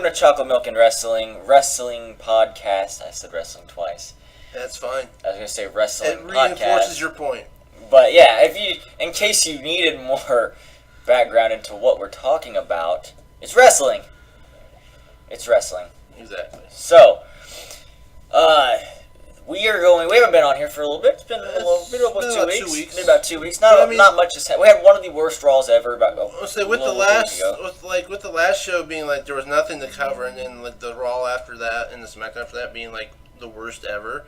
to Chocolate Milk and Wrestling Podcast. I said wrestling twice. That's fine. I was going to say wrestling It podcast. reinforces your point. But yeah, in case you needed more background into what we're talking about, it's wrestling. It's wrestling. Exactly. So, we haven't been on here for a little bit. It's been almost 2 weeks. Maybe about 2 weeks. Not much has happened. We had one of the worst Raws ever. With the last show being like there was nothing to cover, and then like the Raw after that and the SmackDown after that being like the worst ever.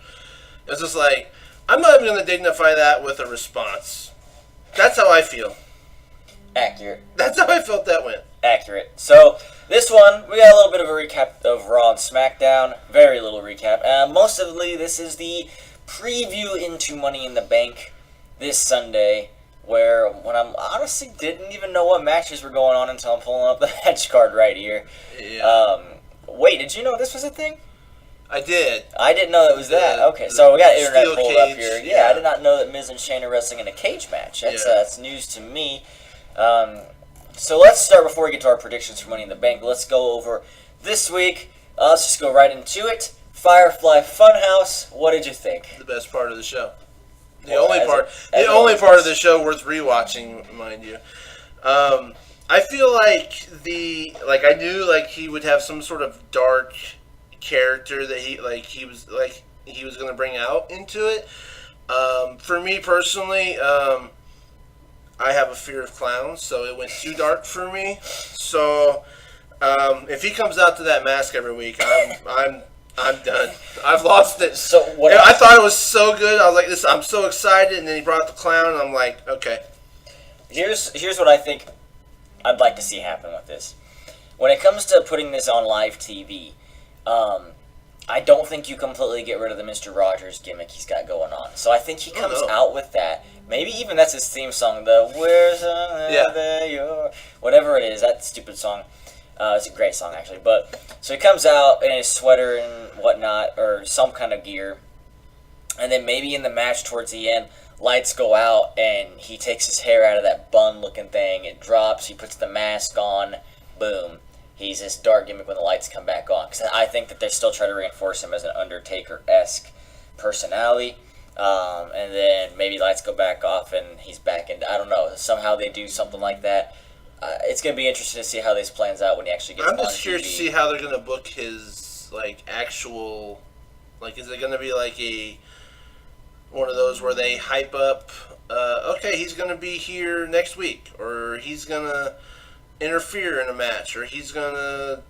It's just like I'm not even going to dignify that with a response. That's how I feel. Accurate. That's how I felt that went. Accurate. So, this one, we got a little bit of a recap of Raw and SmackDown. Very little recap. Mostly, this is the preview into Money in the Bank this Sunday, when I honestly didn't even know what matches were going on until I'm pulling up the match card right here. Yeah. Wait, did you know this was a thing? I did. I didn't know that was that. Okay, so we got internet steel pulled cage, up here. yeah. I did not know that Miz and Shane are wrestling in a cage match. That's news to me. So let's start before we get to our predictions for Money in the Bank. Let's go over this week. Let's just go right into it. Firefly Funhouse. What did you think? The best part of the show. The Well, only part of the show worth rewatching, mind you. I feel like I knew he would have some sort of dark character that he was going to bring out into it. For me personally, I have a fear of clowns, so it went too dark for me. So if he comes out to that mask every week, I'm done. I've lost it. So what? I thought it was so good. I was like, "This, I'm so excited," and then he brought the clown, and I'm like, "Okay." Here's what I think I'd like to see happen with this. When it comes to putting this on live TV, I don't think you completely get rid of the Mr. Rogers gimmick he's got going on. So I think he comes out with that. Maybe even that's his theme song, the "Where's Your," whatever it is, that stupid song. It's a great song, actually. But so he comes out in his sweater and whatnot, or some kind of gear. And then maybe in the match towards the end, lights go out and he takes his hair out of that bun-looking thing. It drops. He puts the mask on. Boom. He's this dark gimmick when the lights come back on. Because I think that they still try to reinforce him as an Undertaker-esque personality. And then maybe lights go back off and he's back in. I don't know. Somehow they do something like that. It's going to be interesting to see how this plans out when he actually gets on TV. I'm just curious to see how they're going to book his, actual... is it going to be one of those where they hype up, okay, he's going to be here next week, or he's going to interfere in a match, or he's going to,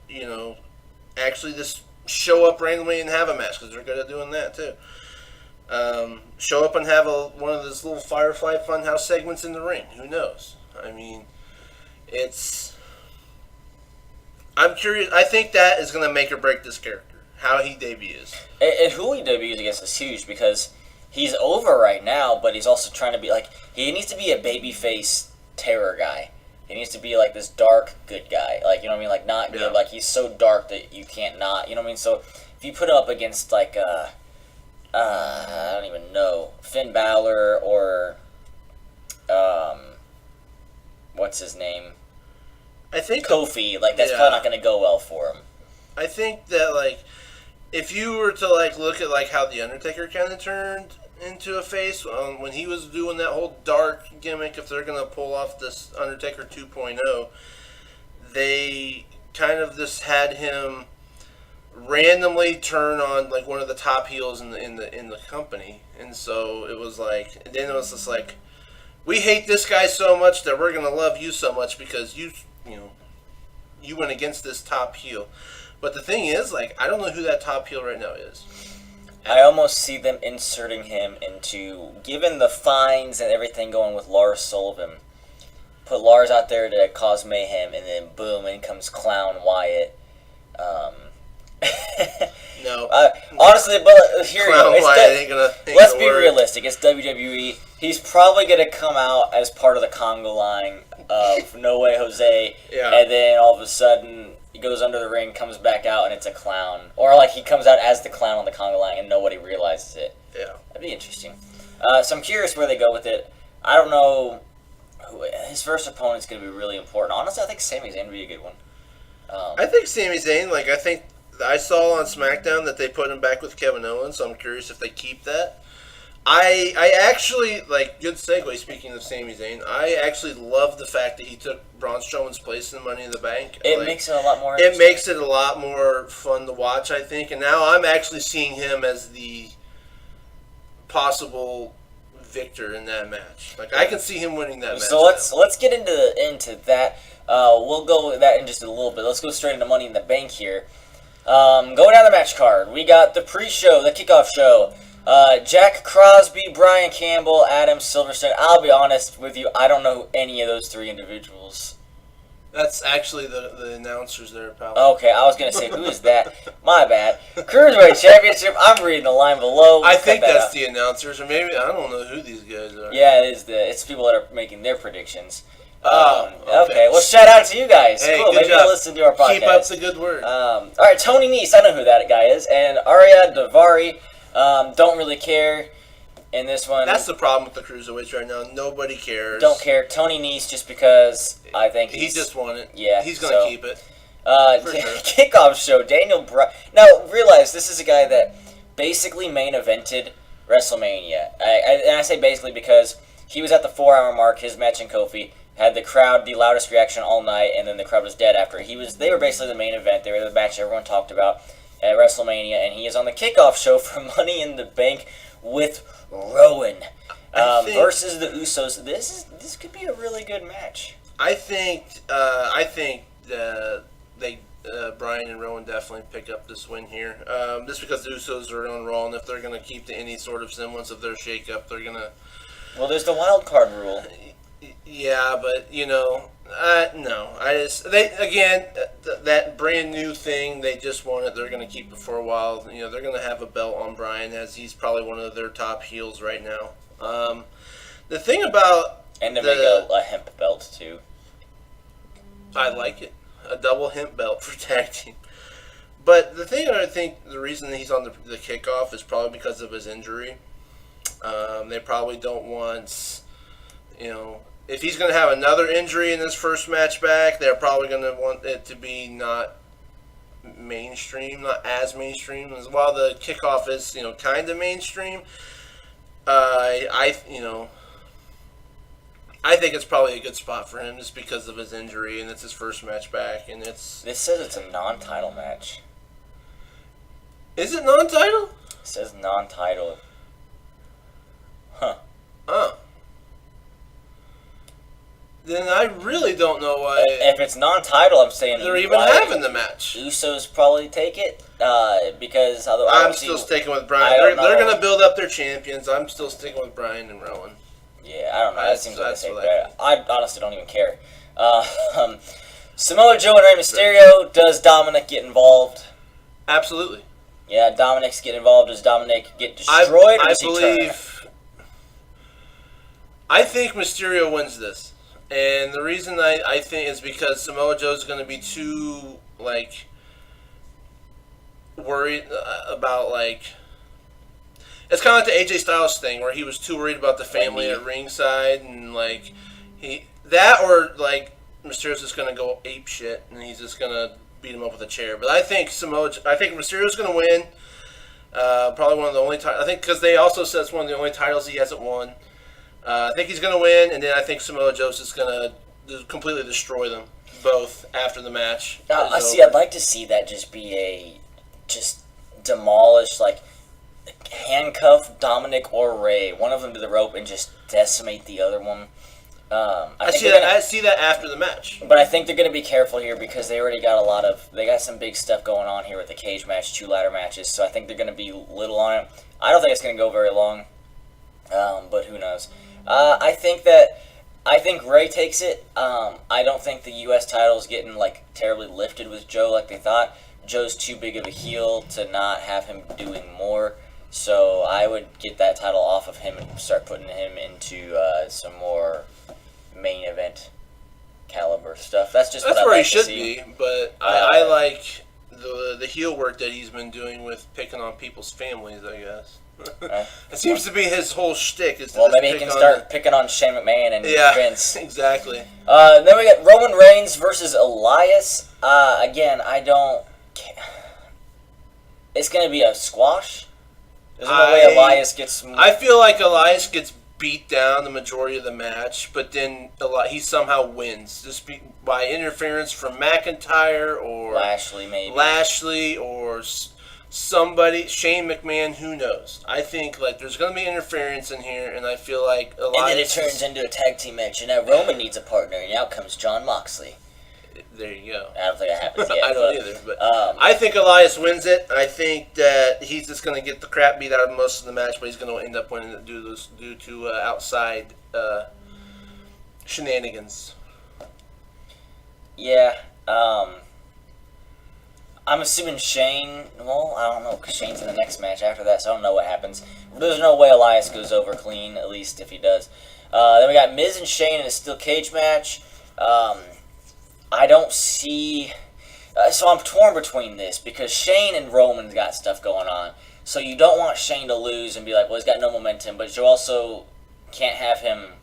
actually just show up randomly and have a match, because they're good at doing that, too. Show up and have one of those little Firefly Funhouse segments in the ring. Who knows? I mean... I'm curious. I think that is going to make or break this character. How he debuts. And who he debuts against is huge because he's over right now, but he's also trying to be he needs to be a babyface terror guy. He needs to be this dark good guy. You know what I mean? Not good. He's so dark that you can't not. You know what I mean? So if you put him up against I don't even know, Finn Balor or what's his name? I think Kofi, that's probably not going to go well for him. I think that, if you were to, look at, how The Undertaker kind of turned into a face when he was doing that whole dark gimmick, if they're going to pull off this Undertaker 2.0, they kind of just had him randomly turn on, one of the top heels in the company. And so it was and then it was just we hate this guy so much that we're going to love you so much because you went against this top heel. But the thing is, I don't know who that top heel right now is. I almost see them inserting him into, given the fines and everything going with Lars Sullivan, put Lars out there to cause mayhem, and then boom, in comes Clown Wyatt. No. Honestly, but here you go. Let's be work. realistic. It's WWE. He's probably going to come out as part of the Congo line of No Way Jose, and then all of a sudden he goes under the ring, comes back out, and it's a clown. Or he comes out as the clown on the Congo line and nobody realizes it. Yeah. That'd be interesting. So I'm curious where they go with it. I don't know. His first opponent's going to be really important. Honestly, I think Sami Zayn would be a good one. I think Sami Zayn, like, I saw on SmackDown that they put him back with Kevin Owens, so I'm curious if they keep that. I actually, like, good segue, speaking of Sami Zayn, I actually love the fact that he took Braun Strowman's place in Money in the Bank. It makes it a lot more It makes it a lot more fun to watch, I think, and now I'm actually seeing him as the possible victor in that match. Like, I can see him winning that match. So let's get into that. We'll go with that in just a little bit. Let's go straight into Money in the Bank here. Going down the match card, we got the pre-show, the kickoff show. Jack Crosby, Brian Campbell, Adam Silverstone. I'll be honest with you, I don't know any of those three individuals. That's actually the announcers there, pal. Okay, I was going to say, who is that? My bad. Cruiserweight Championship, I'm reading the line below. I think that's the announcers, or maybe, I don't know who these guys are. Yeah, it's people that are making their predictions. Okay. Well, shout out to you guys. Hey, cool. good Maybe job. you'll listen to our podcast. Keep up the good work. All right, Tony Nese. I know who that guy is, and Arya Davari. Don't really care in this one. That's the problem with the Cruiserweights right now. Nobody cares. Don't care. Tony Nese, just because I think he just won it. Yeah, he's gonna keep it. Sure. Kickoff show. Daniel Bryan. Now realize this is a guy that basically main evented WrestleMania. And I say basically because he was at the 4-hour mark. His match in Kofi had the crowd the loudest reaction all night, and then the crowd was dead after. They were basically the main event. They were the match everyone talked about at WrestleMania, and he is on the kickoff show for Money in the Bank with Rowan versus the Usos. This could be a really good match. I think Bryan and Rowan definitely pick up this win here. Just because the Usos are on Raw, and if they're going to keep to any sort of semblance of their shake-up, they're going to... Well, there's the wild card rule. Yeah, but, no. That brand new thing, they just want it. They're going to keep it for a while. They're going to have a belt on Bryan, as he's probably one of their top heels right now. The thing about... And to make a hemp belt, too. I like it. A double hemp belt for tag team. But the thing, I think the reason that he's on the kickoff is probably because of his injury. They probably don't want, if he's going to have another injury in his first match back, they're probably going to want it to be not mainstream, not as mainstream. As while the kickoff is, kind of mainstream, I think it's probably a good spot for him just because of his injury, and it's his first match back, and it's... This says it's a non-title match. Is it non-title? It says non-title. Huh. Oh. Then I really don't know why... If it's non-title, I'm saying... They're even having the match. Usos probably take it, because... I'm still sticking with Bryan. They're going to build up their champions. I'm still sticking with Bryan and Rowan. Yeah, I don't know. That seems like safe bet. I honestly don't even care. Samoa Joe and Rey Mysterio. Does Dominic get involved? Absolutely. Yeah, Dominic's get involved. Does Dominic get destroyed? I think Mysterio wins this. And the reason I think is because Samoa Joe's going to be too, worried about, It's kind of like the AJ Styles thing, where he was too worried about the family at ringside, and Mysterio's just gonna go ape shit, and he's just gonna beat him up with a chair. But I think Mysterio's gonna win. Probably one of the only titles. I think because they also said it's one of the only titles he hasn't won. I think he's gonna win, and then I think Samoa Joe's just gonna completely destroy them both after the match. I'd like to see that just be demolish, handcuff Dominic or Ray, one of them to the rope, and just decimate the other one. I see that after the match. But I think they're going to be careful here because they already got they got some big stuff going on here with the cage match, 2 ladder matches, so I think they're going to be little on it. I don't think it's going to go very long, but who knows. I think Ray takes it. I don't think the U.S. title is getting terribly lifted with Joe like they thought. Joe's too big of a heel to not have him doing more. So I would get that title off of him and start putting him into some more main event caliber stuff. That's where he should be. But I like the heel work that he's been doing with picking on people's families, I guess. It seems to be his whole shtick. Is to Well, just maybe he pick can on start picking on Shane McMahon and Vince. Exactly. Then we got Roman Reigns versus Elias. Again, I don't. It's going to be a squash. There's no way Elias gets. I feel like Elias gets beat down the majority of the match, but then he somehow wins just by interference from McIntyre or Lashley, maybe. Lashley or somebody, Shane McMahon, who knows? I think like there's going to be interference in here, and I feel like Elias. And then it turns into a tag team match, and now Roman needs a partner, and out comes John Moxley. There you go. I don't think that happens yet. I don't either, but I think Elias wins it. I think that he's just going to get the crap beat out of most of the match, but he's going to end up winning it due to outside shenanigans. Yeah. I'm assuming Shane. Well, I don't know, because Shane's in the next match after that, so I don't know what happens. There's no way Elias goes over clean, at least if he does. Then we got Miz and Shane in a steel cage match. I don't see. So I'm torn between this because Shane and Roman's got stuff going on. So you don't want Shane to lose and be like, well, he's got no momentum, but you also can't have him.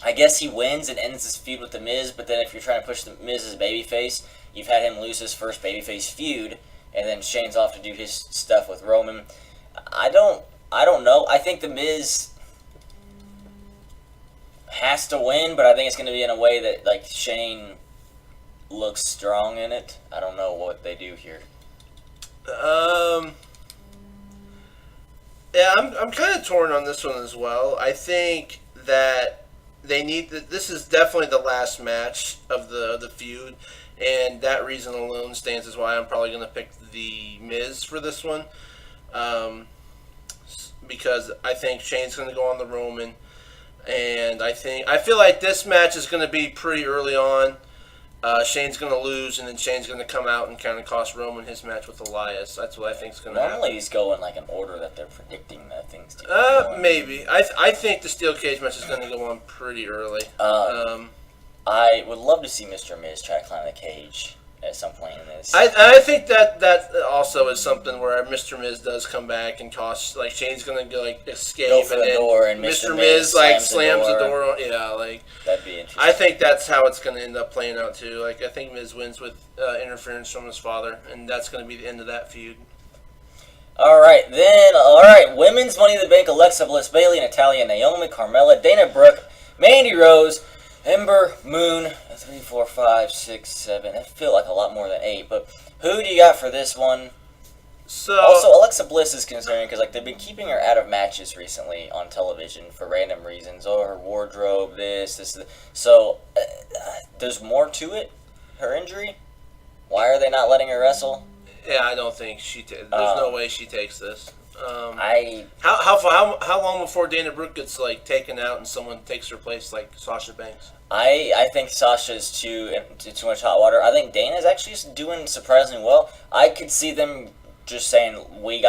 I guess he wins and ends his feud with the Miz, but then if you're trying to push the Miz as babyface, you've had him lose his first babyface feud, and then Shane's off to do his stuff with Roman. I don't know. I think the Miz has to win, but I think it's going to be in a way that like Shane looks strong in it. I don't know what they do here. Yeah, I'm kind of torn on this one as well. I think that they need this is definitely the last match of the feud, and that reason alone stands as why I'm probably going to pick the Miz for this one, because I think Shane's going to go on the Roman, and I feel like this match is going to be pretty early on. Shane's going to lose, and then Shane's going to come out and kind of cost Roman his match with Elias. That's what I think is going to happen. Normally these go in like an order that they're predicting things to. Maybe. I think the steel cage match is going to go on pretty early. I would love to see Mr. Miz try to climb the cage at some point in this. I think that also is something where Mr. Miz does come back and cost, like, Shane's going to go, like, escape. Go for and the then door, and Mr. Miz like, slams the door. Yeah, like. That'd be interesting. I think that's how it's going to end up playing out, too. Like, I think Miz wins with interference from his father, and that's going to be the end of that feud. All right, women's Money in the Bank: Alexa Bliss, Bayley, Natalya, Naomi, Carmella, Dana Brooke, Mandy Rose, Ember Moon. 3, 4, 5, 6, 7. I feel like a lot more than 8. But who do you got for this one? So also, Alexa Bliss is concerning because like they've been keeping her out of matches recently on television for random reasons. Oh, her wardrobe, this. So there's more to it. Her injury. Why are they not letting her wrestle? Yeah, I don't think there's no way she takes this. How long before Dana Brooke gets like taken out and someone takes her place like Sasha Banks? I think Sasha's too much hot water. I think Dana's actually doing surprisingly well. I could see them just saying we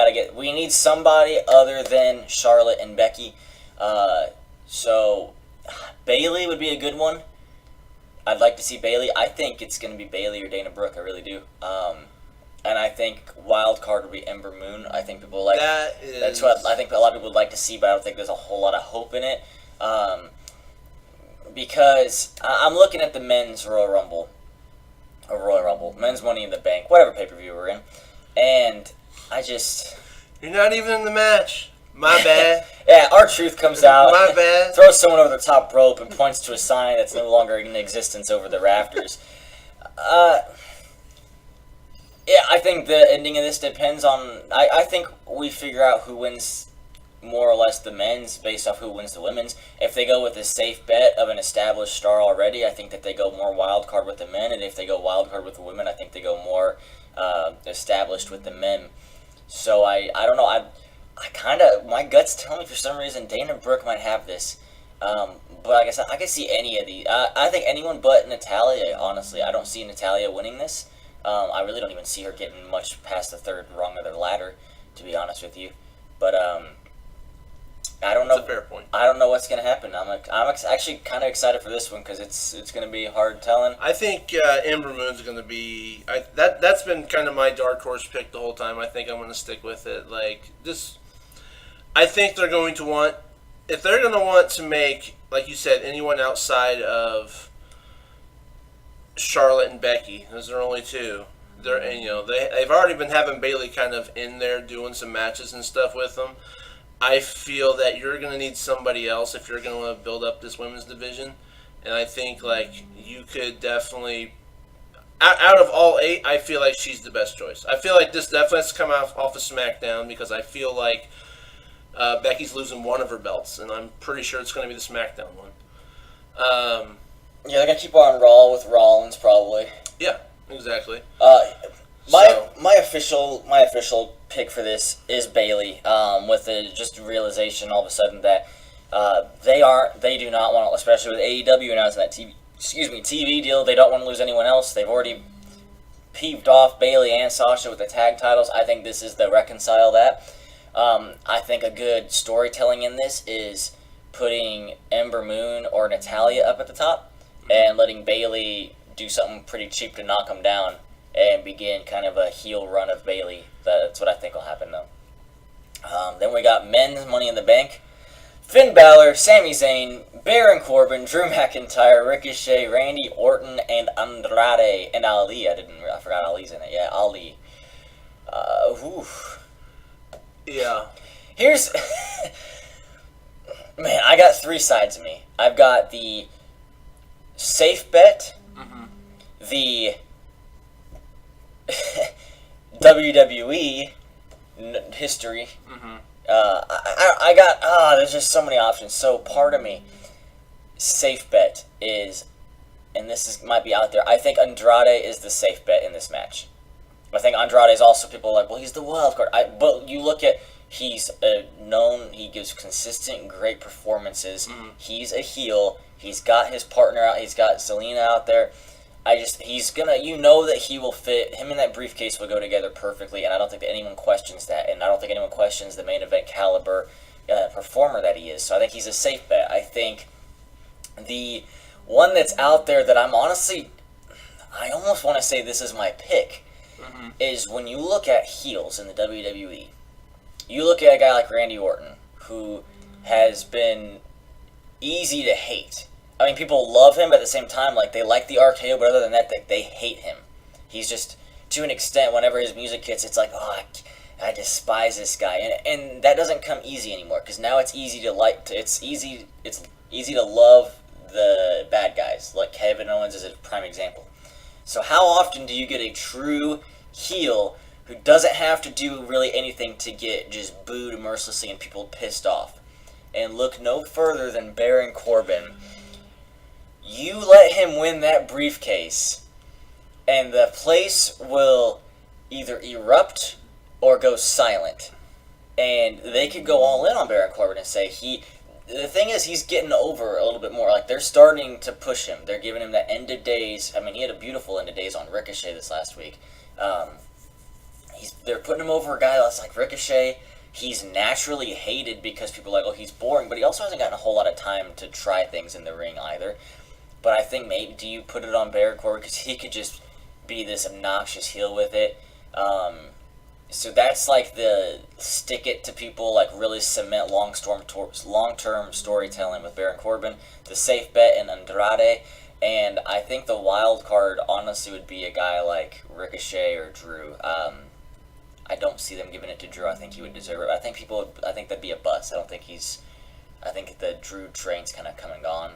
need somebody other than Charlotte and Becky. So Bayley would be a good one. I'd like to see Bayley. I think it's going to be Bayley or Dana Brooke. I really do. And I think wild card would be Ember Moon. I think people like that's what I think a lot of people would like to see, but I don't think there's a whole lot of hope in it. Because I'm looking at the men's Royal Rumble, men's Money in the Bank, whatever pay-per-view we're in, and you're not even in the match. My bad. Yeah, R-Truth comes out, my bad, throws someone over the top rope and points to a sign that's no longer in existence over the rafters. Yeah, I think the ending of this depends on. I think we figure out who wins more or less the men's based off who wins the women's. If they go with a safe bet of an established star already, I think that they go more wild card with the men, and if they go wild card with the women, I think they go more established with the men. So I don't know. I kind of, my guts tell me for some reason Dana Brooke might have this. But like I said, I can see any of these. I think anyone but Natalya, honestly. I don't see Natalya winning this. I really don't even see her getting much past the third rung of the ladder, to be honest with you. But I don't know. That's a fair point. I don't know what's going to happen. I'm actually kind of excited for this one because it's going to be hard telling. I think Ember Moon's going to be. That's been kind of my dark horse pick the whole time. I think I'm going to stick with it. Like this, I think they're going to want, if they're going to want to make, like you said, anyone outside of Charlotte and Becky, those are only two. And, they've already been having Bayley kind of in there doing some matches and stuff with them. I feel that you're going to need somebody else if you're going to want to build up this women's division. And I think, like, you could definitely, out of all 8, I feel like she's the best choice. I feel like this definitely has to come off of SmackDown, because I feel like Becky's losing one of her belts, and I'm pretty sure it's going to be the SmackDown one. Yeah, they're going to keep on Raw with Rollins, probably. Yeah, exactly. My official pick for this is Bayley. With the just realization all of a sudden that they do not want to, especially with AEW announcing that TV deal, they don't want to lose anyone else. They've already peeved off Bayley and Sasha with the tag titles. I think this is the reconcile that. I think a good storytelling in this is putting Ember Moon or Natalya up at the top and letting Bayley do something pretty cheap to knock them down and begin kind of a heel run of Bayley. That's what I think will happen, though. Then we got men's Money in the Bank. Finn Balor, Sami Zayn, Baron Corbin, Drew McIntyre, Ricochet, Randy Orton, and Andrade, and Ali. I forgot Ali's in it. Yeah, Ali. Yeah. Here's... Man, I got 3 sides of me. I've got the safe bet, the WWE history. I got there's just so many options. So part of me, safe bet is, and might be out there, I think Andrade is the safe bet in this match. I think Andrade is also, people are like, well, he's the wild card. But you look at, he's known, he gives consistent, great performances. He's a heel. He's got his partner out. He's got Zelina out there. He's gonna, that he will fit, him and that briefcase will go together perfectly, and I don't think that anyone questions that, and I don't think anyone questions the main event caliber performer that he is, so I think he's a safe bet. I think the one that's out there that I almost want to say this is my pick, is when you look at heels in the WWE, you look at a guy like Randy Orton, who has been easy to hate. I mean, people love him, but at the same time, like, they like the RKO, but other than that, they hate him. He's just, to an extent, whenever his music hits, it's like, oh, I despise this guy. And that doesn't come easy anymore, because now it's easy to it's easy to love the bad guys, like Kevin Owens is a prime example. So how often do you get a true heel who doesn't have to do really anything to get just booed mercilessly and people pissed off? And look no further than Baron Corbin. You let him win that briefcase, and the place will either erupt or go silent. And they could go all in on Baron Corbin and say the thing is, he's getting over a little bit more. Like, they're starting to push him. They're giving him that end of days. I mean, he had a beautiful end of days on Ricochet this last week. They're putting him over a guy that's like Ricochet. He's naturally hated because people are like, oh, he's boring, but he also hasn't gotten a whole lot of time to try things in the ring either. But I think maybe, do you put it on Baron Corbin? Because he could just be this obnoxious heel with it. So that's like the stick it to people, like really cement long-term storytelling with Baron Corbin. The safe bet in Andrade. And I think the wild card, honestly, would be a guy like Ricochet or Drew. I don't see them giving it to Drew. I think he would deserve it. I think that'd be a bust. I think the Drew train's kind of come and gone.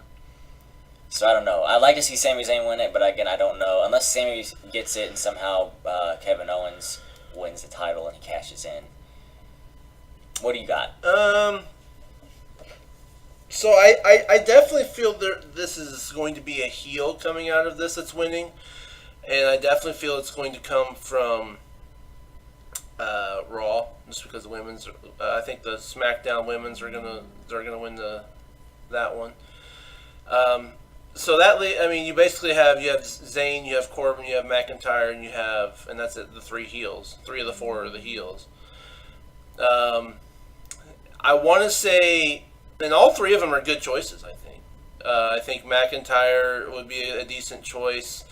So I don't know. I'd like to see Sami Zayn win it, but again, I don't know. Unless Sami gets it and somehow Kevin Owens wins the title and he cashes in. What do you got? So I definitely feel this is going to be a heel coming out of this that's winning, and I definitely feel it's going to come from Raw, just because the women's. I think the SmackDown women's they're gonna win that one. So you basically have Zayn, you have Corbin, you have McIntyre, and that's it. The 3 heels, 3 of the 4 are the heels. I want to say, and all 3 of them are good choices. I think McIntyre would be a decent choice.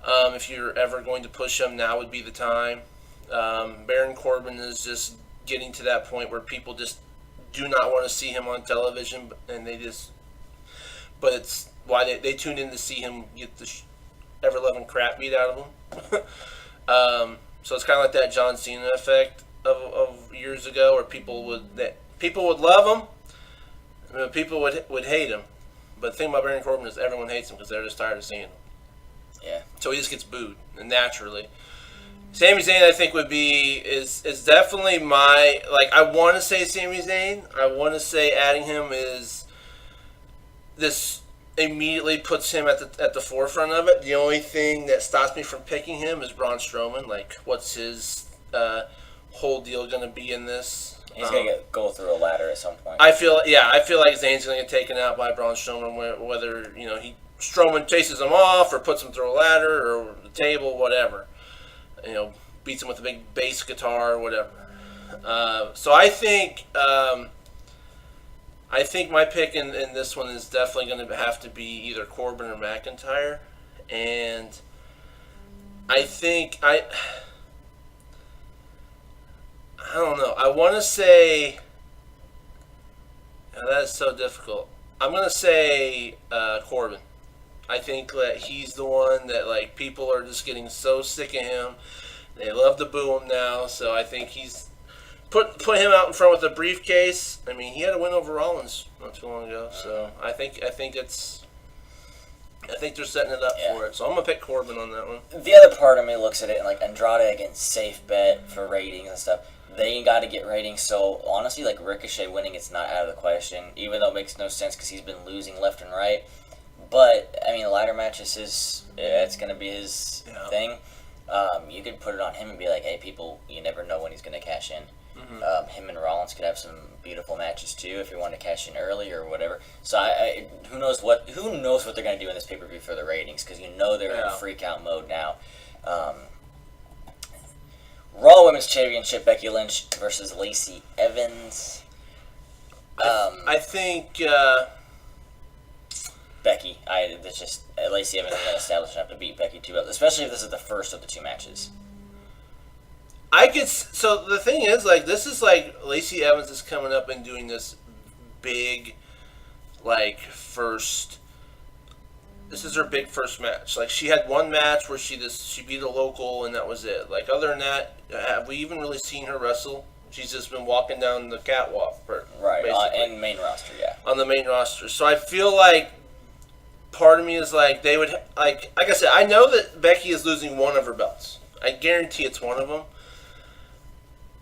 If you're ever going to push him, now would be the time. Baron Corbin is just getting to that point where people just do not want to see him on television, and but it's why they tune in to see him get the ever-loving crap beat out of him. So it's kind of like that John Cena effect of years ago, where people would love him, and people would hate him. But the thing about Baron Corbin is everyone hates him because they're just tired of seeing him. Yeah. So he just gets booed, and naturally. Sami Zayn, I think, is definitely my, I want to say Sami Zayn. I want to say adding him is this immediately puts him at the forefront of it. The only thing that stops me from picking him is Braun Strowman. What's his whole deal going to be in this? He's going to go through a ladder at some point. I feel like Zayn's going to get taken out by Braun Strowman, whether Strowman chases him off or puts him through a ladder or the table, whatever. Beats him with a big bass guitar or whatever. So I think my pick in this one is definitely going to have to be either Corbin or McIntyre, and I think I don't know. I want to say that is so difficult. I'm going to say Corbin. I think that he's the one that people are just getting so sick of him. They love to boo him now, so I think he's put him out in front with a briefcase. I mean, he had a win over Rollins not too long ago, so I think they're setting it up for it. So I'm gonna pick Corbin on that one. The other part of me looks at it and Andrade against safe bet for ratings and stuff. They ain't got to get ratings, so honestly, Ricochet winning, it's not out of the question. Even though it makes no sense because he's been losing left and right. But I mean, ladder matches it's gonna be his thing. You could put it on him and be like, hey, people, you never know when he's going to cash in. Mm-hmm. Him and Rollins could have some beautiful matches, too, if you want to cash in early or whatever. So, who knows what they're going to do in this pay-per-view for the ratings, because they're in freak-out mode now. Raw Women's Championship, Becky Lynch versus Lacey Evans. I think... Becky. That's just Lacey Evans is going to establish enough to beat Becky too, especially if this is the first of the two matches. So the thing is, this is Lacey Evans is coming up and doing this big, first. This is her big first match. She had one match where she beat a local and that was it. Other than that, have we even really seen her wrestle? She's just been walking down the catwalk, right? In main roster, yeah. On the main roster, so I feel part of me is they would like I said, I know that Becky is losing one of her belts. I guarantee it's one of them.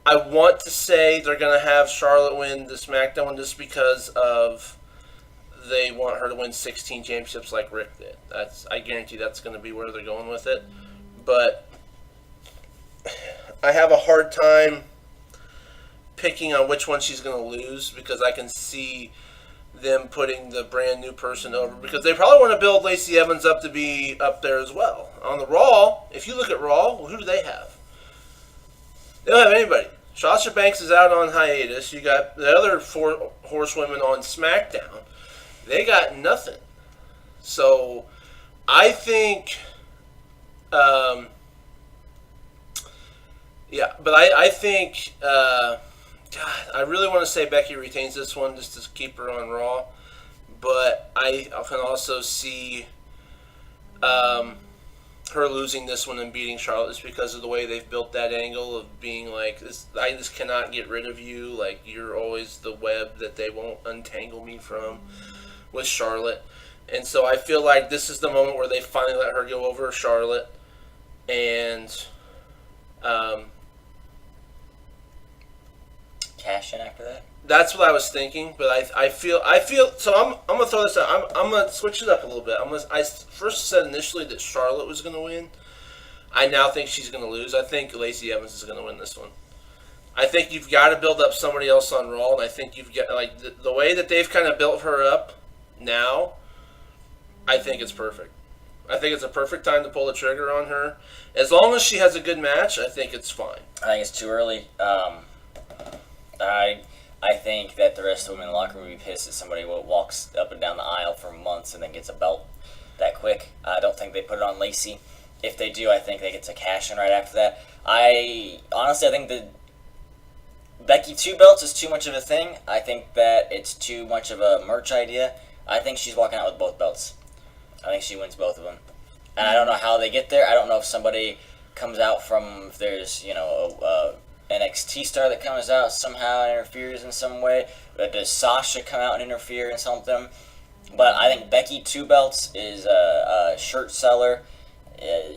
I want to say they're going to have Charlotte win the SmackDown one just because of they want her to win 16 championships like Rick did. I guarantee that's going to be where they're going with it. But I have a hard time picking on which one she's going to lose because I can see them putting the brand new person over because they probably want to build Lacey Evans up to be up there as well. On the Raw, if you look at Raw, who do they have? They don't have anybody. Sasha Banks is out on hiatus. You got the other four horsewomen on SmackDown. They got nothing. So I think, but I think, God, I really want to say Becky retains this one just to keep her on Raw. But I can also see her losing this one and beating Charlotte just because of the way they've built that angle of being this, I just cannot get rid of you. You're always the web that they won't untangle me from with Charlotte. And so I feel like this is the moment where they finally let her go over Charlotte. And cash in after that? That's what I was thinking, but I feel so. I'm gonna throw this out. I'm gonna switch it up a little bit. I first said initially that Charlotte was gonna win. I now think she's gonna lose. I think Lacey Evans is gonna win this one. I think you've got to build up somebody else on Raw, and I think you've got the way that they've kind of built her up now. I think it's perfect. I think it's a perfect time to pull the trigger on her. As long as she has a good match, I think it's fine. I think it's too early. I think that the rest of the women in the locker room will be pissed that somebody walks up and down the aisle for months and then gets a belt that quick. I don't think they put it on Lacey. If they do, I think they get to cash in right after that. I think that Becky two belts is too much of a thing. I think that it's too much of a merch idea. I think she's walking out with both belts. I think she wins both of them. And I don't know how they get there. I don't know if somebody comes out from, if there's, a NXT star that comes out somehow and interferes in some way. Does Sasha come out and interfere in something? But I think Becky two belts is a shirt seller.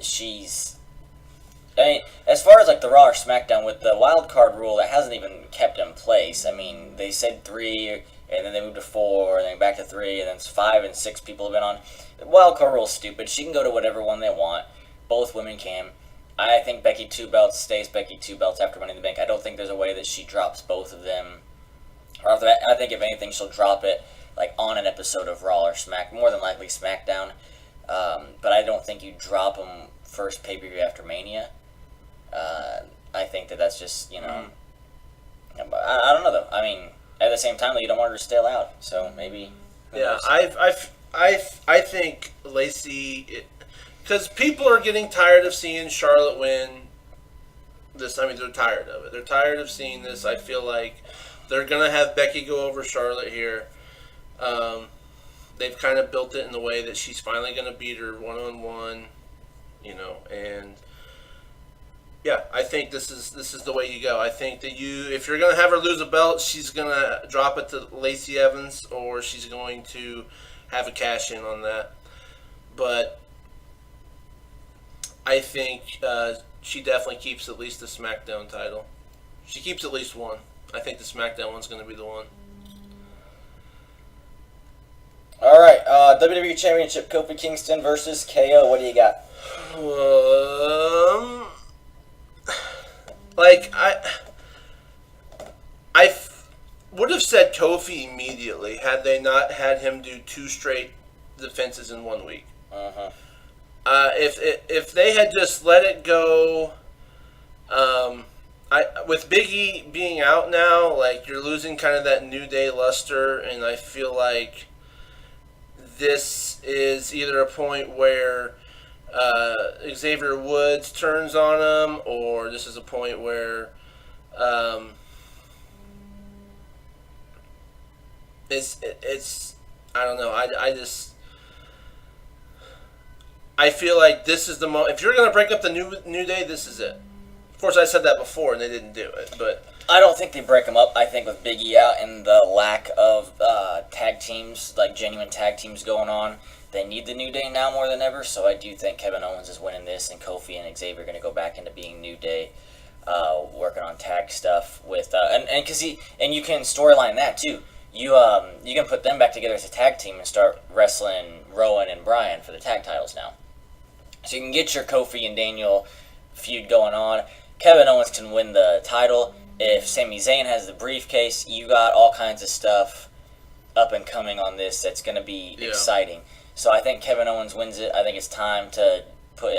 She's, I mean, as far as like the Raw or SmackDown with the wild card rule, that hasn't even kept in place. I mean, they said 3, and then they moved to 4, and then back to 3, and then it's 5 and 6 people have been on. The wild card rule is stupid. She can go to whatever one they want. Both women can. I think Becky two belts stays Becky two belts after Money in the Bank. I don't think there's a way that she drops both of them. Or I think if anything, she'll drop it like on an episode of Raw or more than likely SmackDown. But I don't think you drop them first pay-per-view after Mania. I think that's just, I don't know though. I mean, at the same time, you don't want her to stay loud, so maybe. Yeah, I think Lacey, because people are getting tired of seeing Charlotte win this. I mean, they're tired of it. They're tired of seeing this. I feel like they're gonna have Becky go over Charlotte here. They've kind of built it in the way that she's finally gonna beat her 1-on-1, and. Yeah, I think this is the way you go. I think that if you're gonna have her lose a belt, she's gonna drop it to Lacey Evans, or she's going to have a cash in on that. But I think she definitely keeps at least the SmackDown title. She keeps at least one. I think the SmackDown one's gonna be the one. All right, WWE Championship: Kofi Kingston versus KO. What do you got? I would have said Kofi immediately had they not had him do 2 straight defenses in 1 week. Uh-huh. If they had just let it go, with Big E being out now, like you're losing kind of that New Day luster, and I feel like this is either a point where Xavier Woods turns on him, or this is a point where it's I don't know. I feel like this is the moment. If you're gonna break up the New Day, this is it. Of course, I said that before, and they didn't do it, but I don't think they break them up. I think with Big E out and the lack of tag teams, like genuine tag teams going on, they need the New Day now more than ever. So I do think Kevin Owens is winning this, and Kofi and Xavier are going to go back into being New Day, working on tag stuff with and you can storyline that too. You can put them back together as a tag team and start wrestling Rowan and Bryan for the tag titles now. So you can get your Kofi and Daniel feud going on. Kevin Owens can win the title. If Sami Zayn has the briefcase, you got all kinds of stuff up and coming on this that's going to be exciting. So I think Kevin Owens wins it. I think it's time to put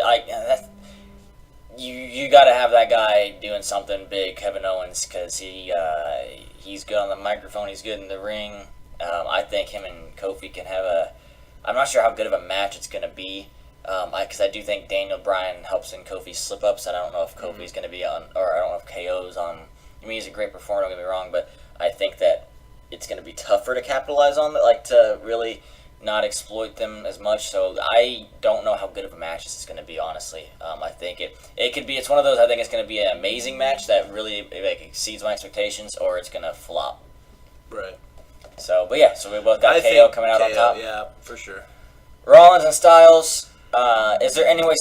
you got to have that guy doing something big, Kevin Owens, because he's good on the microphone. He's good in the ring. I think him and Kofi can have I'm not sure how good of a match it's going to be. Because I do think Daniel Bryan helps in Kofi's slip-ups, and I don't know if Kofi's going to be on, or I don't know if KO's on. I mean, he's a great performer, don't get me wrong, but I think that it's going to be tougher to capitalize on, to really not exploit them as much. So I don't know how good of a match this is going to be, honestly. I think it could be. It's one of those. I think it's going to be an amazing match that really exceeds my expectations, or it's going to flop. Right. So, but yeah, so we both got KO coming out on top. Yeah, for sure. Rollins and Styles. Is there any way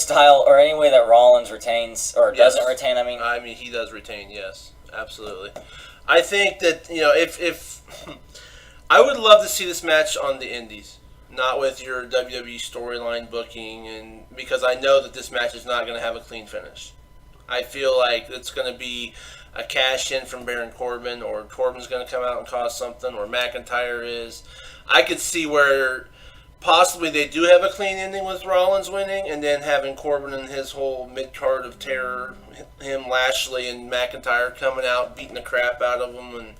that Rollins retains or doesn't retain? I mean, he does retain. Yes, absolutely. I think that if I would love to see this match on the Indies, not with your WWE storyline booking, and because I know that this match is not going to have a clean finish. I feel like it's going to be a cash in from Baron Corbin, or Corbin's going to come out and cause something, or McIntyre is. I could see where possibly they do have a clean ending with Rollins winning, and then having Corbin and his whole mid-card of terror, him, Lashley, and McIntyre coming out, beating the crap out of them, and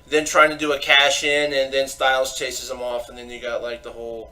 then trying to do a cash-in, and then Styles chases him off, and then you got, the whole